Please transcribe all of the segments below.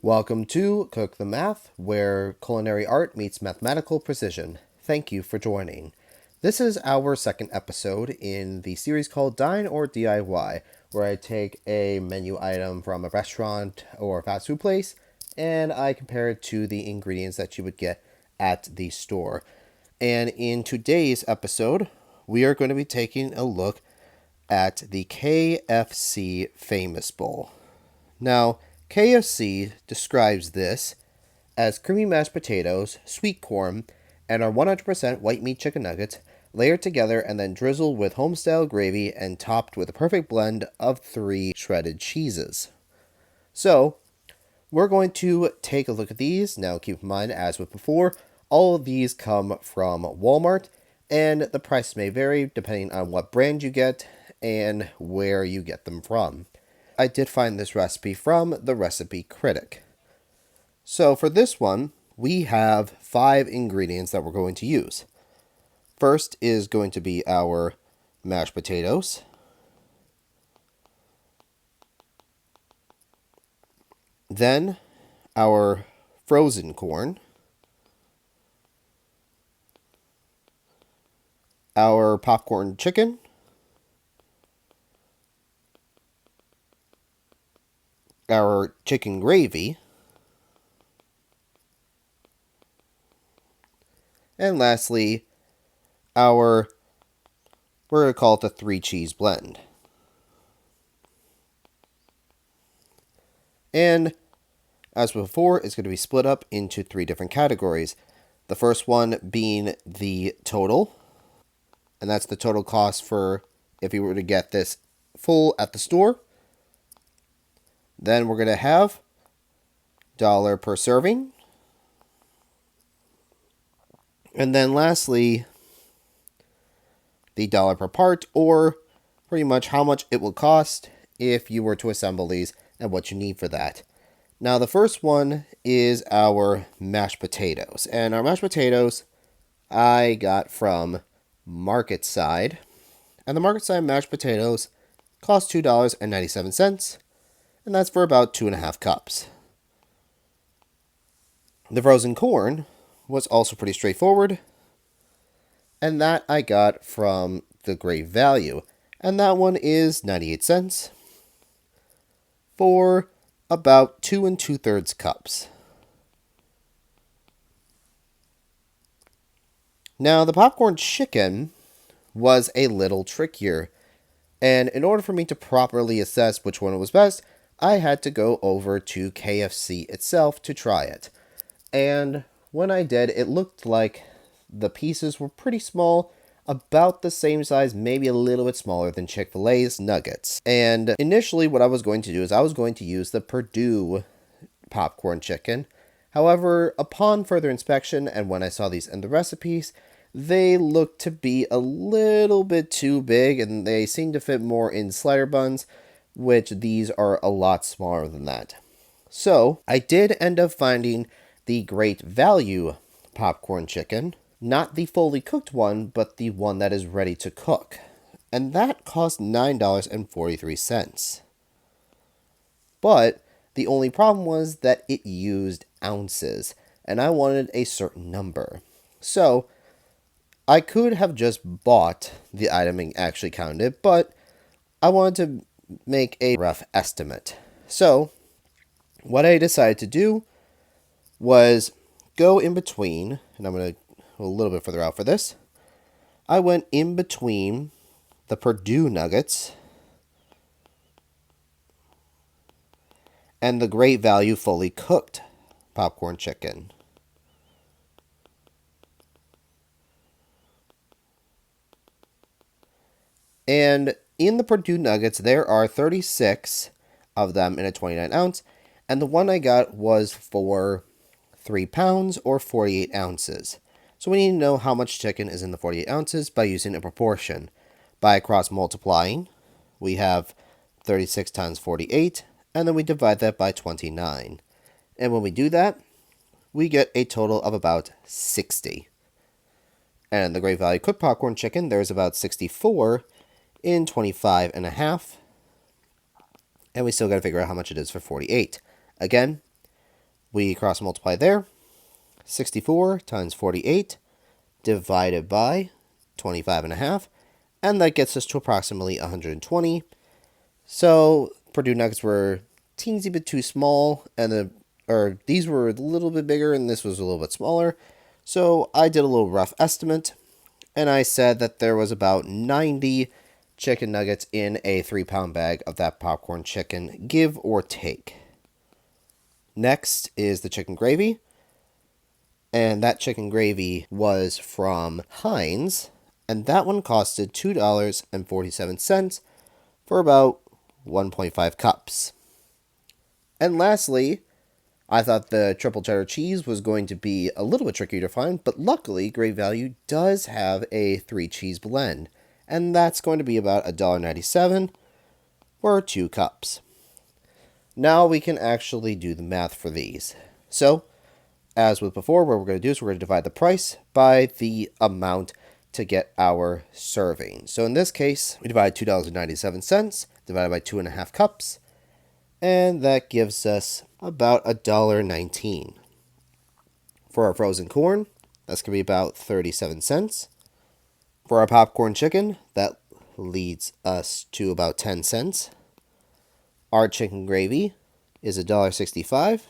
Welcome to Cook the Math, where culinary art meets mathematical precision. Thank you for joining. This is our second episode in the series called Dine or DIY, where I take a menu item from a restaurant or fast food place and I compare it to the ingredients that you would get at the store. And in today's episode, we are going to be taking a look at the KFC Famous Bowl. Now, KFC describes this as creamy mashed potatoes, sweet corn, and our 100% white meat chicken nuggets layered together and then drizzled with home-style gravy and topped with a perfect blend of 3 shredded cheeses. So, we're going to take a look at these. Now, keep in mind, as with before, all of these come from Walmart, and the price may vary depending on what brand you get and where you get them from. I did find this recipe from the Recipe Critic. So for this one, we have 5 ingredients that we're going to use. First is going to be our mashed potatoes. Then our frozen corn. Our popcorn chicken. Our chicken gravy, and lastly, we're going to call it the 3 cheese blend. And as before, it's going to be split up into 3 different categories. The first one being the total, and that's the total cost for if you were to get this full at the store. Then we're going to have $1 per serving. And then lastly, the $1 per part, or pretty much how much it will cost if you were to assemble these and what you need for that. Now, the first one is our mashed potatoes. And our mashed potatoes I got from Market Side. And the Market Side mashed potatoes cost $2.97. And that's for about 2.5 cups. The frozen corn was also pretty straightforward, and that I got from the Great Value, and that one is 98 cents for about 2 2/3 cups. Now, the popcorn chicken was a little trickier, and in order for me to properly assess which one was best, I had to go over to KFC itself to try it. And when I did, it looked like the pieces were pretty small, about the same size, maybe a little bit smaller than Chick-fil-A's nuggets. And initially what I was going to do is I was going to use the Perdue popcorn chicken. However, upon further inspection and when I saw these in the recipes, they looked to be a little bit too big and they seem to fit more in slider buns, which these are a lot smaller than that. So I did end up finding the Great Value popcorn chicken, not the fully cooked one, but the one that is ready to cook. And that cost $9.43. But the only problem was that it used ounces, and I wanted a certain number. So I could have just bought the item and actually counted it, but I wanted to make a rough estimate. So what I decided to do was go in between, and I'm going to go a little bit further out for this. I went in between the Perdue nuggets and the Great Value fully cooked popcorn chicken. And in the Perdue nuggets, there are 36 of them in a 29 ounce, and the one I got was for 3 pounds or 48 ounces. So we need to know how much chicken is in the 48 ounces by using a proportion. By cross multiplying, we have 36 times 48, and then we divide that by 29. And when we do that, we get a total of about 60. And the Great Value cooked popcorn chicken, there's about 64 in 25.5. And we still got to figure out how much it is for 48. Again, We cross multiply there. 64 times 48 divided by 25.5, and that gets us to approximately 120. So Purdue Nuggets were teensy bit too small, and these were a little bit bigger, and this was a little bit smaller. So I did a little rough estimate, and I said that there was about 90 chicken nuggets in a 3-pound bag of that popcorn chicken, give or take. Next is the chicken gravy. And that chicken gravy was from Heinz, and that one costed $2.47 for about 1.5 cups. And lastly, I thought the triple cheddar cheese was going to be a little bit trickier to find, but luckily Great Value does have a 3-cheese blend, and that's going to be about $1.97 for 2 cups. Now we can actually do the math for these. So, as with before, what we're going to do is we're going to divide the price by the amount to get our serving. So in this case, we divide $2.97 divided by 2.5 cups, and that gives us about $1.19. For our frozen corn, that's going to be about 37 cents. For our popcorn chicken, that leads us to about 10 cents. Our chicken gravy is $1.65.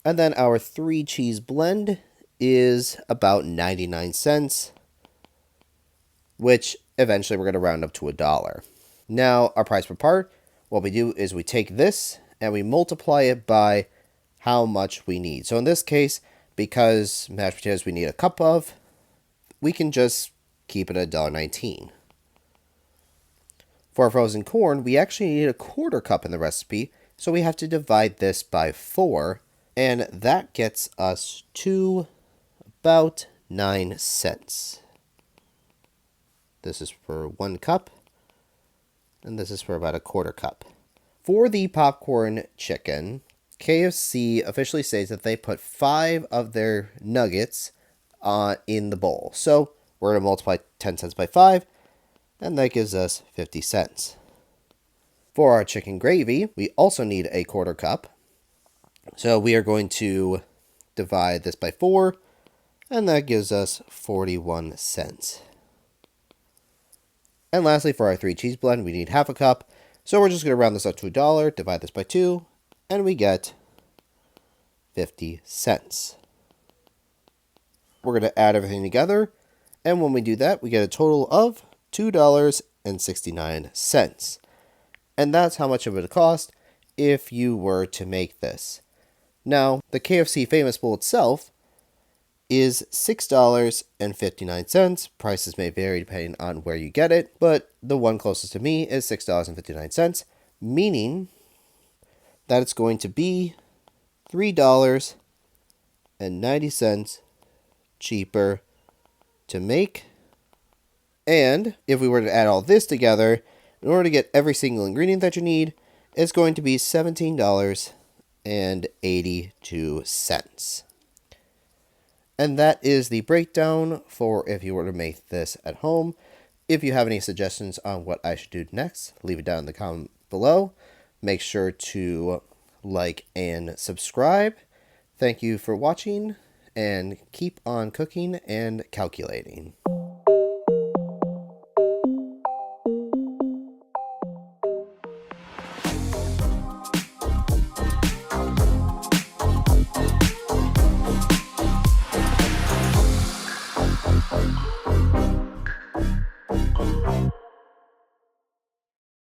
And then our 3-cheese blend is about 99 cents, which eventually we're going to round up to $1. Now, our price per part, what we do is we take this and we multiply it by how much we need. So in this case, because mashed potatoes we need a cup of, we can just keep it at $1.19. For our frozen corn, we actually need a 1/4 cup in the recipe, so we have to divide this by 4. And that gets us to about 9 cents. This is for 1 cup, and this is for about a 1/4 cup. For the popcorn chicken, KFC officially states that they put 5 of their nuggets in the bowl. So we're going to multiply 10 cents by 5, and that gives us 50 cents. For our chicken gravy, we also need a 1/4 cup. So we are going to divide this by 4, and that gives us 41 cents. And lastly, for our 3-cheese blend, we need half a cup. So we're just going to round this up to $1, divide this by 2, and we get 50 cents. We're going to add everything together, and when we do that, we get a total of $2.69. And that's how much it would cost if you were to make this. Now, the KFC Famous Bowl itself is $6.59. Prices may vary depending on where you get it, but the one closest to me is $6.59, meaning that it's going to be $3.90 cheaper to make. And if we were to add all this together, in order to get every single ingredient that you need, it's going to be $17.82. And that is the breakdown for if you were to make this at home. If you have any suggestions on what I should do next, leave it down in the comment below. Make sure to like and subscribe. Thank you for watching, and keep on cooking and calculating.